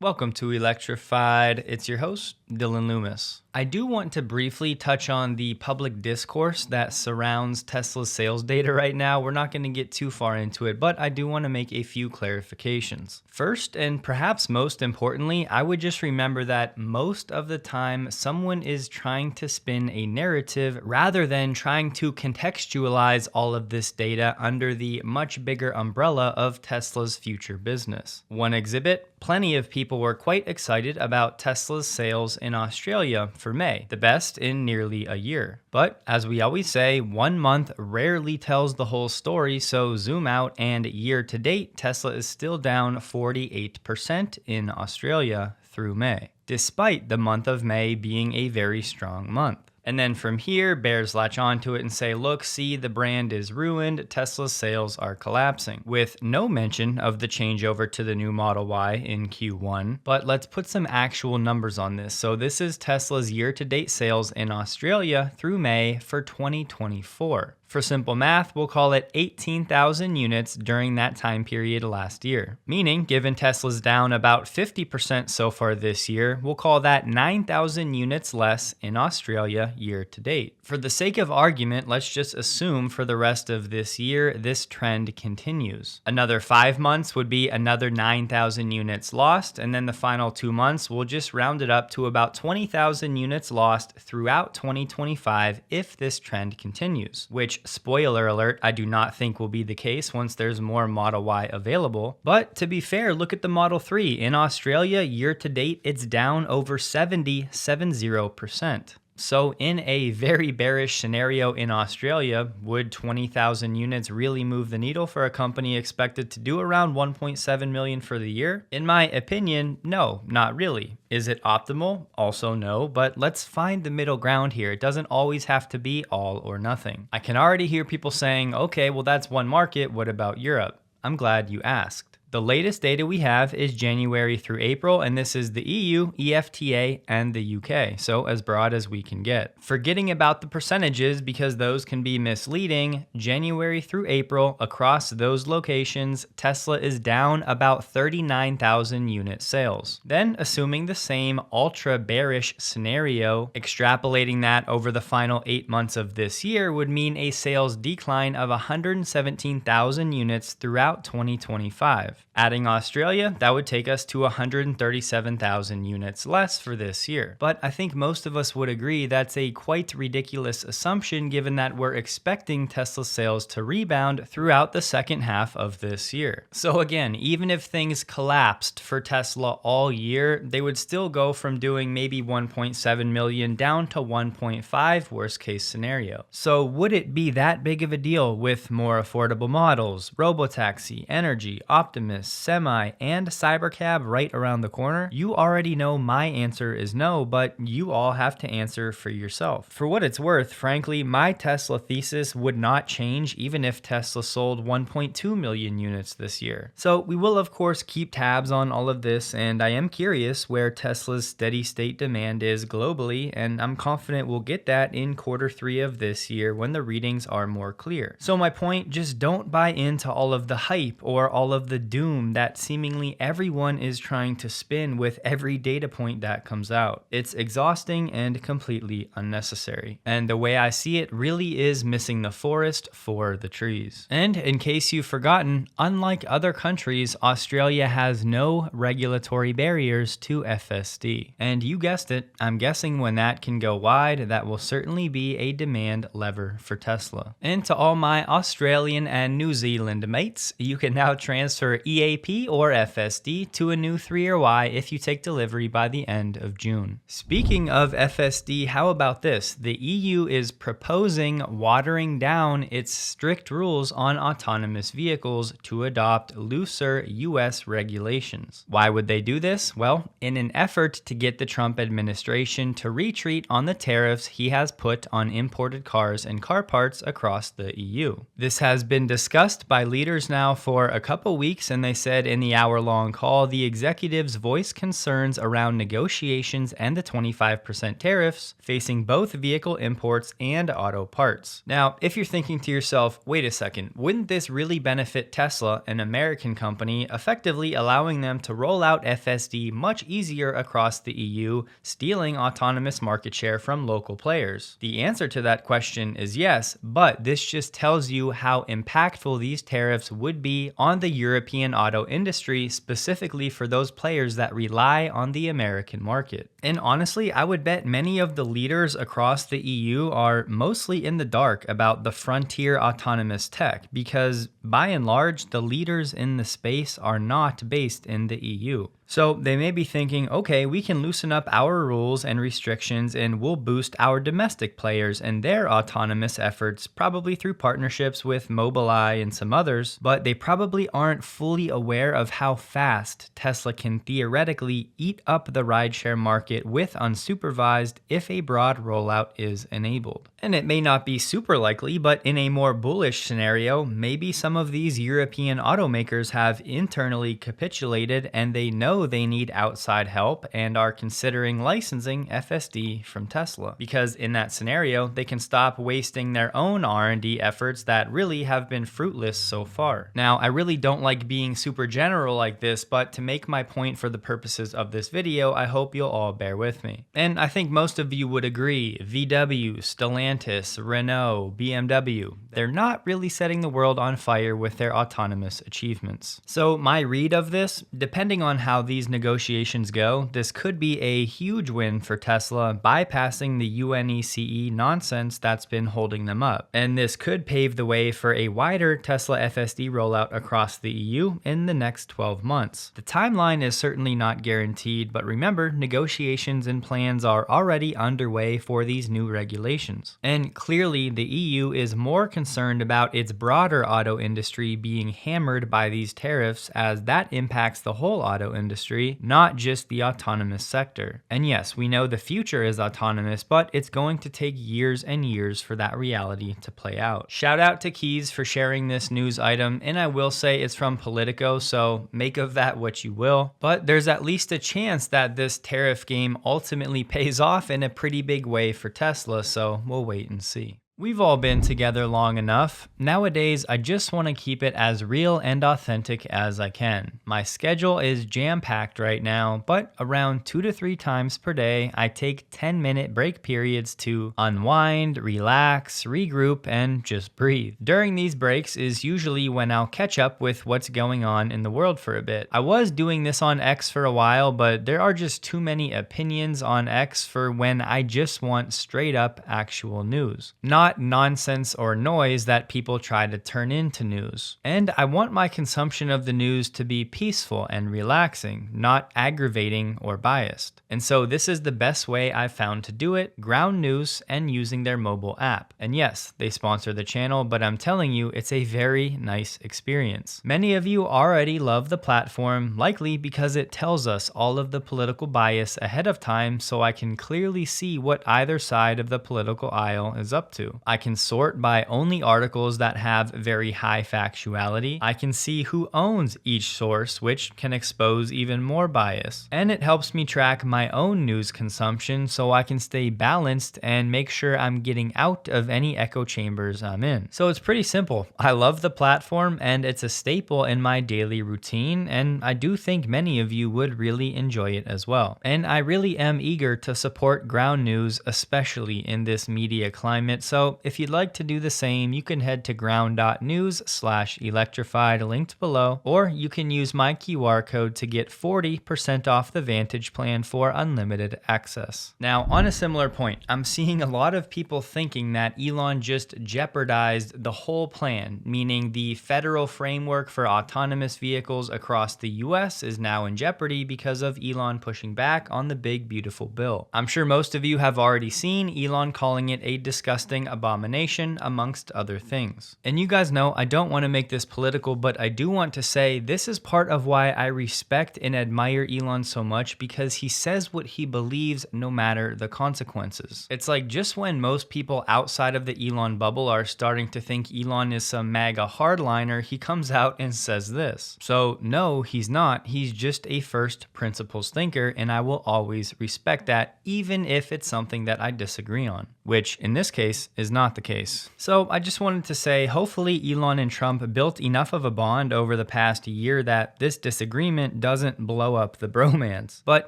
Welcome to Electrified. It's your host, Dylan Loomis. I do want to briefly touch on the public discourse that surrounds Tesla's sales data right now. We're not going to get too far into it, but I do want to make a few clarifications. First, and perhaps most importantly, I would just remember that most of the time someone is trying to spin a narrative rather than trying to contextualize all of this data under the much bigger umbrella of Tesla's future business. One exhibit, plenty of people were quite excited about Tesla's sales in Australia for May, the best in nearly a year. But as we always say, 1 month rarely tells the whole story, so zoom out, and year to date, Tesla is still down 48% in Australia through May, despite the month of May being a very strong month. And then from here, bears latch onto it and say, look, see, the brand is ruined, Tesla's sales are collapsing, with no mention of the changeover to the new Model Y in Q1. But let's put some actual numbers on this. So this is Tesla's year-to-date sales in Australia through May for 2024. For simple math, we'll call it 18,000 units during that time period last year. Meaning, given Tesla's down about 50% so far this year, we'll call that 9,000 units less in Australia year to date. For the sake of argument, let's just assume for the rest of this year, this trend continues. Another 5 months would be another 9,000 units lost, and then the final 2 months, we'll just round it up to about 20,000 units lost throughout 2025 if this trend continues, which, spoiler alert, I do not think will be the case once there's more Model Y available. But to be fair, look at the Model 3. In Australia, year to date, it's down over 70%. So in a very bearish scenario in Australia, would 20,000 units really move the needle for a company expected to do around 1.7 million for the year? In my opinion, no, not really. Is it optimal? Also no, but let's find the middle ground here. It doesn't always have to be all or nothing. I can already hear people saying, okay, well that's one market, what about Europe? I'm glad you asked. The latest data we have is January through April, and this is the EU, EFTA, and the UK, so as broad as we can get. Forgetting about the percentages because those can be misleading, January through April, across those locations, Tesla is down about 39,000 unit sales. Then, assuming the same ultra bearish scenario, extrapolating that over the final 8 months of this year would mean a sales decline of 117,000 units throughout 2025. Adding Australia, that would take us to 137,000 units less for this year. But I think most of us would agree that's a quite ridiculous assumption given that we're expecting Tesla sales to rebound throughout the second half of this year. So again, even if things collapsed for Tesla all year, they would still go from doing maybe 1.7 million down to 1.5 worst case scenario. So would it be that big of a deal with more affordable models, robotaxi, energy, Optimus, Semi, and Cybercab right around the corner? You already know my answer is no, but you all have to answer for yourself. For what it's worth, frankly, my Tesla thesis would not change even if Tesla sold 1.2 million units this year. So we will of course keep tabs on all of this, and I am curious where Tesla's steady state demand is globally, and I'm confident we'll get that in Q3 of this year when the readings are more clear. So my point, just don't buy into all of the hype or all of the doom that seemingly everyone is trying to spin with every data point that comes out. It's exhausting and completely unnecessary. And the way I see it really is missing the forest for the trees. And in case you've forgotten, unlike other countries, Australia has no regulatory barriers to FSD. And you guessed it, I'm guessing when that can go wide, that will certainly be a demand lever for Tesla. And to all my Australian and New Zealand mates, you can now transfer EAP or FSD to a new 3-year Y if you take delivery by the end of June. Speaking of FSD, how about this? The EU is proposing watering down its strict rules on autonomous vehicles to adopt looser US regulations. Why would they do this? Well, in an effort to get the Trump administration to retreat on the tariffs he has put on imported cars and car parts across the EU. This has been discussed by leaders now for a couple weeks, and and they said in the hour-long call, the executives voiced concerns around negotiations and the 25% tariffs facing both vehicle imports and auto parts. Now, if you're thinking to yourself, wait a second, wouldn't this really benefit Tesla, an American company, effectively allowing them to roll out FSD much easier across the EU, stealing autonomous market share from local players? The answer to that question is yes, but this just tells you how impactful these tariffs would be on the European auto industry, specifically for those players that rely on the American market. And honestly, I would bet many of the leaders across the EU are mostly in the dark about the frontier autonomous tech because, by and large, the leaders in the space are not based in the EU. So they may be thinking, okay, we can loosen up our rules and restrictions and we'll boost our domestic players and their autonomous efforts, probably through partnerships with Mobileye and some others, but they probably aren't fully aware of how fast Tesla can theoretically eat up the rideshare market with unsupervised if a broad rollout is enabled. And it may not be super likely, but in a more bullish scenario, maybe some of these European automakers have internally capitulated and they know they need outside help and are considering licensing FSD from Tesla, because in that scenario they can stop wasting their own R&D efforts that really have been fruitless so far. Now, I really don't like being super general like this, but to make my point for the purposes of this video, I hope you'll all bear with me. And I think most of you would agree, VW, Stellantis, Renault, BMW, they're not really setting the world on fire with their autonomous achievements. So my read of this, depending on how these negotiations go, this could be a huge win for Tesla, bypassing the UNECE nonsense that's been holding them up. And this could pave the way for a wider Tesla FSD rollout across the EU in the next 12 months. The timeline is certainly not guaranteed, but remember, negotiations and plans are already underway for these new regulations. And clearly, the EU is more concerned about its broader auto industry being hammered by these tariffs, as that impacts the whole auto industry, not just the autonomous sector. And yes, we know the future is autonomous, but it's going to take years and years for that reality to play out. Shout out to Keys for sharing this news item, and I will say it's from Politico, so make of that what you will. But there's at least a chance that this tariff game ultimately pays off in a pretty big way for Tesla, so we'll wait and see. We've all been together long enough. Nowadays, I just want to keep it as real and authentic as I can. My schedule is jam-packed right now, but around 2 to 3 times per day, I take 10-minute break periods to unwind, relax, regroup, and just breathe. During these breaks is usually when I'll catch up with what's going on in the world for a bit. I was doing this on X for a while, but there are just too many opinions on X for when I just want straight up actual news. Not nonsense or noise that people try to turn into news. And I want my consumption of the news to be peaceful and relaxing, not aggravating or biased. And so this is the best way I've found to do it, Ground News, and using their mobile app. And yes, they sponsor the channel, but I'm telling you, it's a very nice experience. Many of you already love the platform, likely because it tells us all of the political bias ahead of time, so I can clearly see what either side of the political aisle is up to. I can sort by only articles that have very high factuality. I can see who owns each source, which can expose even more bias. And it helps me track my own news consumption so I can stay balanced and make sure I'm getting out of any echo chambers I'm in. So it's pretty simple. I love the platform and it's a staple in my daily routine, and I do think many of you would really enjoy it as well. And I really am eager to support Ground News, especially in this media climate, so if you'd like to do the same, you can head to ground.news/electrified linked below, or you can use my QR code to get 40% off the Vantage plan for unlimited access. Now, on a similar point, I'm seeing a lot of people thinking that Elon just jeopardized the whole plan, meaning the federal framework for autonomous vehicles across the US is now in jeopardy because of Elon pushing back on the big beautiful bill. I'm sure most of you have already seen Elon calling it a disgusting abomination, amongst other things. And you guys know I don't want to make this political, but I do want to say this is part of why I respect and admire Elon so much, because he says what he believes no matter the consequences. It's like just when most people outside of the Elon bubble are starting to think Elon is some MAGA hardliner, he comes out and says this. So no, he's not. He's just a first principles thinker, and I will always respect that, even if it's something that I disagree on, which in this case is not the case. So I just wanted to say, hopefully Elon and Trump built enough of a bond over the past year that this disagreement doesn't blow up the bromance. But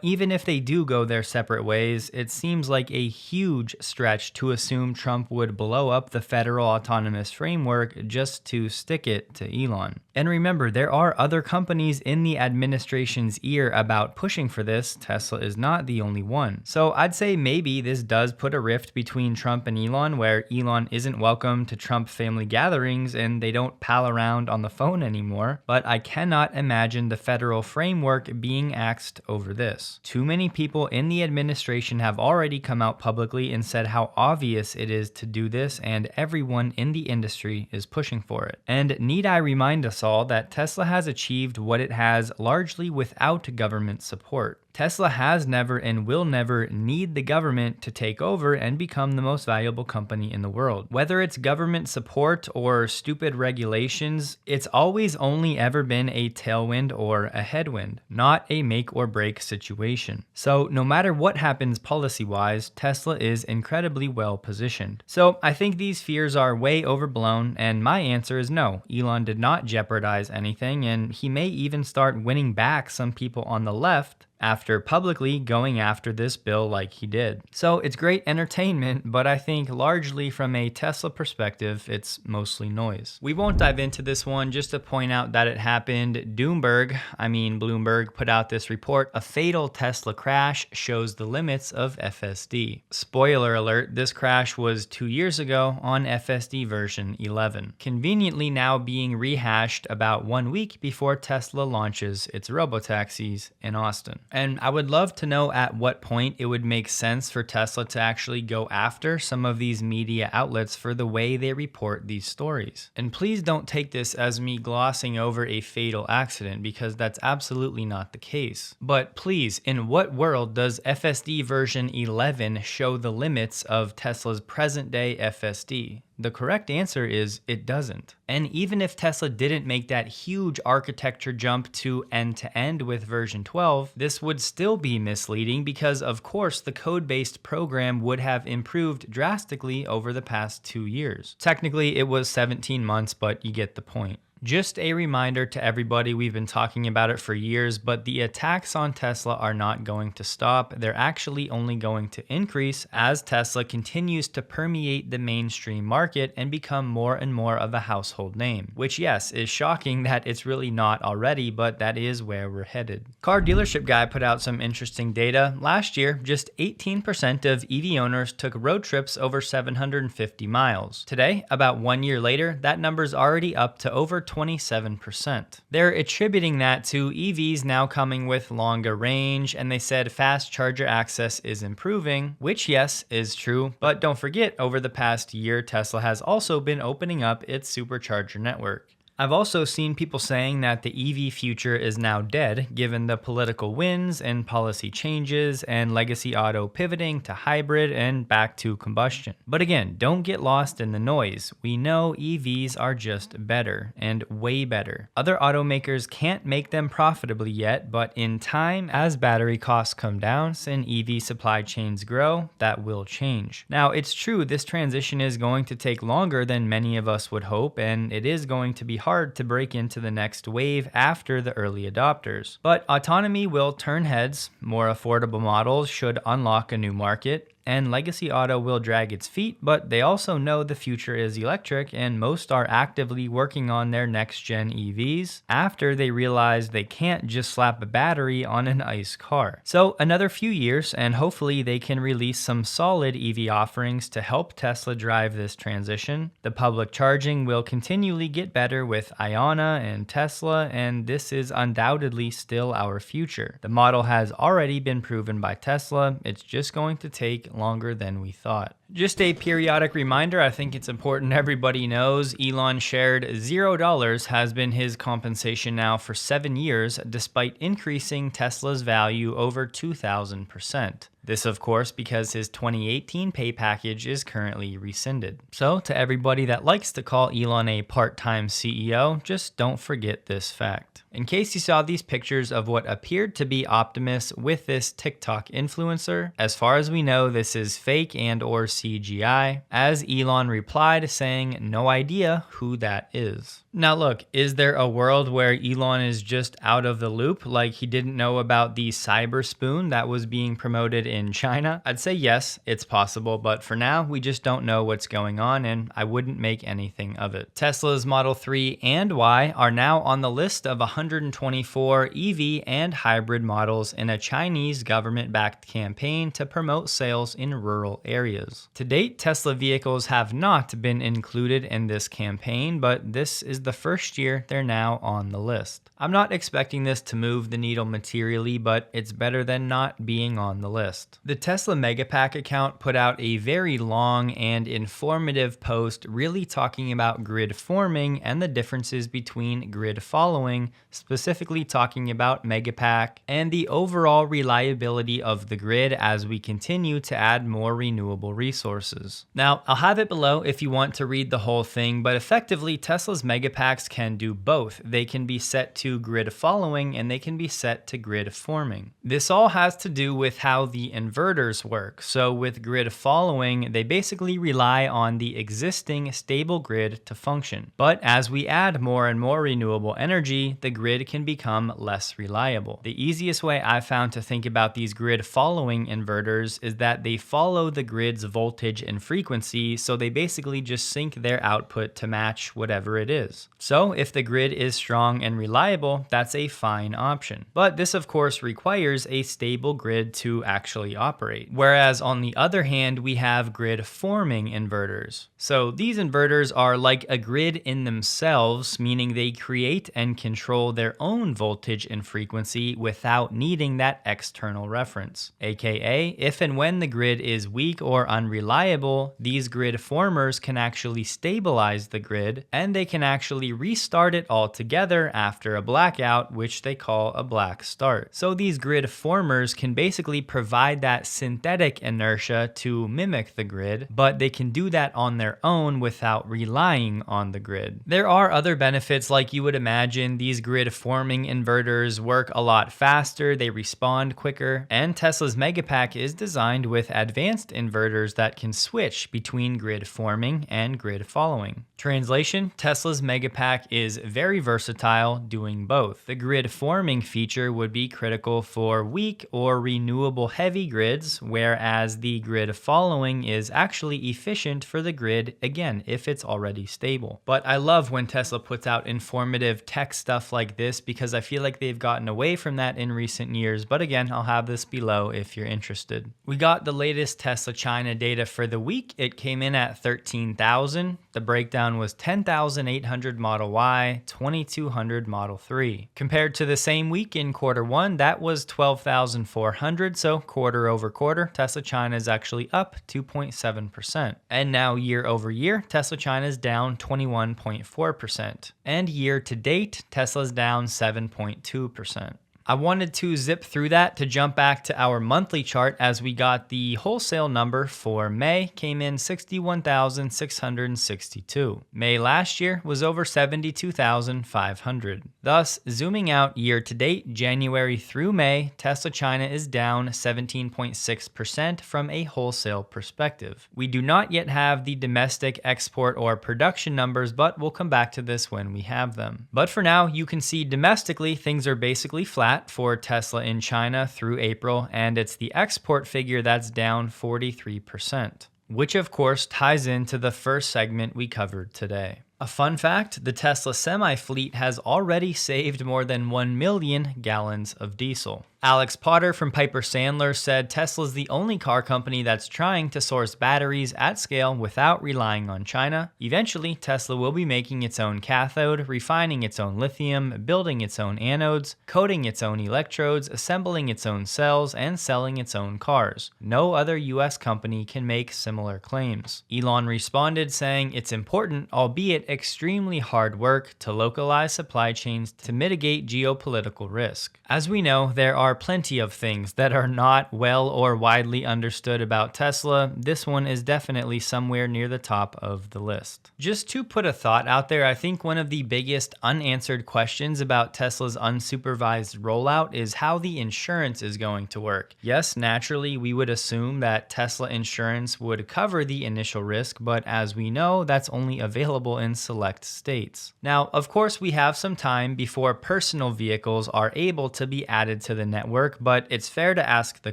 even if they do go their separate ways, it seems like a huge stretch to assume Trump would blow up the federal autonomous framework just to stick it to Elon. And remember, there are other companies in the administration's ear about pushing for this. Tesla is not the only one. So I'd say maybe this does put a rift between Trump and Elon, where Elon isn't welcome to Trump family gatherings and they don't pal around on the phone anymore. But I cannot imagine the federal framework being axed over this. Too many people in the administration have already come out publicly and said how obvious it is to do this, and everyone in the industry is pushing for it. And need I remind us all that Tesla has achieved what it has largely without government support. Tesla has never and will never need the government to take over and become the most valuable company in the world. Whether it's government support or stupid regulations, it's always only ever been a tailwind or a headwind, not a make or break situation. So no matter what happens policy-wise, Tesla is incredibly well positioned. So I think these fears are way overblown, and my answer is no. Elon did not jeopardize anything, and he may even start winning back some people on the left after publicly going after this bill like he did. So it's great entertainment, but I think largely from a Tesla perspective, it's mostly noise. We won't dive into this one, just to point out that it happened. Bloomberg put out this report, a fatal Tesla crash shows the limits of FSD. Spoiler alert, this crash was 2 years ago on FSD version 11. Conveniently now being rehashed about 1 week before Tesla launches its robotaxis in Austin. And I would love to know at what point it would make sense for Tesla to actually go after some of these media outlets for the way they report these stories. And please don't take this as me glossing over a fatal accident, because that's absolutely not the case. But please, in what world does FSD version 11 show the limits of Tesla's present day FSD? The correct answer is it doesn't. And even if Tesla didn't make that huge architecture jump to end with version 12, this would still be misleading, because of course the code-based program would have improved drastically over the past 2 years. Technically it was 17 months, but you get the point. Just a reminder to everybody, we've been talking about it for years, but the attacks on Tesla are not going to stop. They're actually only going to increase as Tesla continues to permeate the mainstream market and become more and more of a household name, which yes, is shocking that it's really not already, but that is where we're headed. Car Dealership Guy put out some interesting data. Last year, just 18% of EV owners took road trips over 750 miles. Today, about 1 year later, that number's already up to over 27%. They're attributing that to EVs now coming with longer range, and they said fast charger access is improving, which yes, is true, but don't forget, over the past year, Tesla has also been opening up its supercharger network. I've also seen people saying that the EV future is now dead, given the political wins and policy changes and legacy auto pivoting to hybrid and back to combustion. But again, don't get lost in the noise. We know EVs are just better, and way better. Other automakers can't make them profitably yet, but in time, as battery costs come down and EV supply chains grow, that will change. Now, it's true this transition is going to take longer than many of us would hope, and it is going to be hard to break into the next wave after the early adopters. But autonomy will turn heads, more affordable models should unlock a new market, and legacy auto will drag its feet, but they also know the future is electric, and most are actively working on their next-gen EVs after they realize they can't just slap a battery on an ICE car. So another few years, and hopefully they can release some solid EV offerings to help Tesla drive this transition. The public charging will continually get better with Iona and Tesla, and this is undoubtedly still our future. The model has already been proven by Tesla, it's just going to take longer than we thought. Just a periodic reminder, I think it's important everybody knows Elon shared $0 has been his compensation now for 7 years, despite increasing Tesla's value over 2,000%. This, of course, because his 2018 pay package is currently rescinded. So, to everybody that likes to call Elon a part-time CEO, just don't forget this fact. In case you saw these pictures of what appeared to be Optimus with this TikTok influencer, as far as we know, this is fake and or CGI, as Elon replied saying no idea who that is. Now look, is there a world where Elon is just out of the loop, like he didn't know about the cyber spoon that was being promoted in China? I'd say yes, it's possible, but for now, we just don't know what's going on and I wouldn't make anything of it. Tesla's Model 3 and Y are now on the list of 124 EV and hybrid models in a Chinese government-backed campaign to promote sales in rural areas. To date, Tesla vehicles have not been included in this campaign, but this is the first year they're now on the list. I'm not expecting this to move the needle materially, but it's better than not being on the list. The Tesla Megapack account put out a very long and informative post really talking about grid forming and the differences between grid following, specifically talking about Megapack and the overall reliability of the grid as we continue to add more renewable resources. Now, I'll have it below if you want to read the whole thing, but effectively Tesla's Megapacks can do both. They can be set to grid following and they can be set to grid forming. This all has to do with how the inverters work. So with grid following, they basically rely on the existing stable grid to function. But as we add more and more renewable energy, the grid can become less reliable. The easiest way I've found to think about these grid following inverters is that they follow the grid's voltage and frequency, so they basically just sync their output to match whatever it is. So if the grid is strong and reliable, that's a fine option. But this of course requires a stable grid to actually operate. Whereas on the other hand, we have grid forming inverters. So these inverters are like a grid in themselves, meaning they create and control their own voltage and frequency without needing that external reference. AKA, if and when the grid is weak or unreliable, these grid formers can actually stabilize the grid and they can actually restart it altogether after a blackout, which they call a black start. So these grid formers can basically provide that synthetic inertia to mimic the grid, but they can do that on their own without relying on the grid. There are other benefits, like you would imagine. These grid forming inverters work a lot faster, they respond quicker, and Tesla's Megapack is designed with advanced inverters that can switch between grid forming and grid following. Translation: Tesla's Megapack is very versatile, doing both. The grid forming feature would be critical for weak or renewable heavy grids, whereas the grid following is actually efficient for the grid, again, if it's already stable. But I love when Tesla puts out informative tech stuff like this because I feel like they've gotten away from that in recent years. But again, I'll have this below if you're interested. We got the latest Tesla China data for the week. It came in at 13,000. The breakdown was 10,800 Model Y, 2,200 Model 3. Compared to the same week in Q1, that was 12,400, so quarter over quarter, Tesla China is actually up 2.7%. And now year over year, Tesla China is down 21.4%. And year to date, Tesla's down 7.2%. I wanted to zip through that to jump back to our monthly chart as we got the wholesale number for May came in 61,662. May last year was over 72,500. Thus, zooming out year to date, January through May, Tesla China is down 17.6% from a wholesale perspective. We do not yet have the domestic export or production numbers, but we'll come back to this when we have them. But for now, you can see domestically, things are basically flat for Tesla in China through April, and it's the export figure that's down 43%, which of course ties into the first segment we covered today. A fun fact, the Tesla semi fleet has already saved more than 1 million gallons of diesel. Alex Potter from Piper Sandler said Tesla's the only car company that's trying to source batteries at scale without relying on China. Eventually, Tesla will be making its own cathode, refining its own lithium, building its own anodes, coating its own electrodes, assembling its own cells, and selling its own cars. No other US company can make similar claims. Elon responded saying it's important, albeit extremely hard work, to localize supply chains to mitigate geopolitical risk. As we know, there are plenty of things that are not well or widely understood about Tesla. This one is definitely somewhere near the top of the list. Just to put a thought out there, I think one of the biggest unanswered questions about Tesla's unsupervised rollout is how the insurance is going to work. Yes, naturally, we would assume that Tesla insurance would cover the initial risk, but as we know, that's only available in select states. Now, of course, we have some time before personal vehicles are able to be added to the network, but it's fair to ask the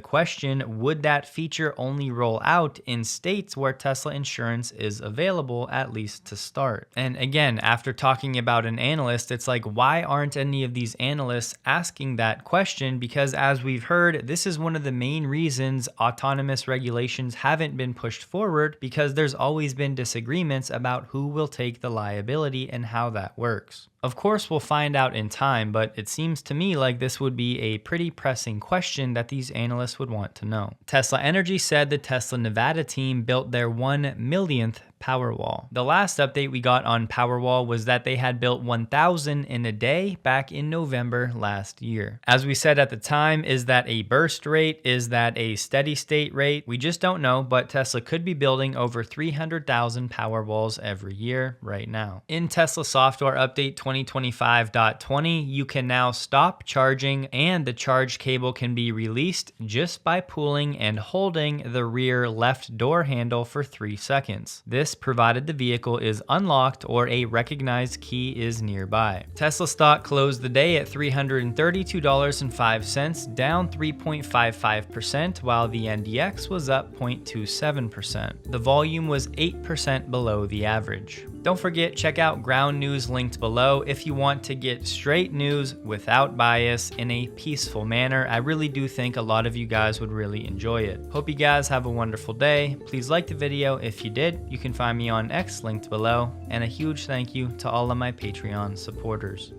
question, would that feature only roll out in states where Tesla insurance is available, at least to start? And again, after talking about an analyst, it's like, why aren't any of these analysts asking that question? Because as we've heard, this is one of the main reasons autonomous regulations haven't been pushed forward, because there's always been disagreements about who will take the liability and how that works. Of course, we'll find out in time, but it seems to me like this would be a pretty pressing question that these analysts would want to know. Tesla Energy said the Tesla Nevada team built their 1 millionth Powerwall. The last update we got on Powerwall was that they had built 1,000 in a day back in November last year. As we said at the time, is that a burst rate? Is that a steady state rate? We just don't know, but Tesla could be building over 300,000 Powerwalls every year right now. In Tesla software update 2025.20, you can now stop charging and the charge cable can be released just by pulling and holding the rear left door handle for 3 seconds. This provided the vehicle is unlocked or a recognized key is nearby. Tesla stock closed the day at $332.05, down 3.55%, while the NDX was up 0.27%. The volume was 8% below the average. Don't forget, check out Ground News linked below if you want to get straight news without bias in a peaceful manner. I really do think a lot of you guys would really enjoy it. Hope you guys have a wonderful day. Please like the video if you did. You can find me on X linked below, and a huge thank you to all of my Patreon supporters.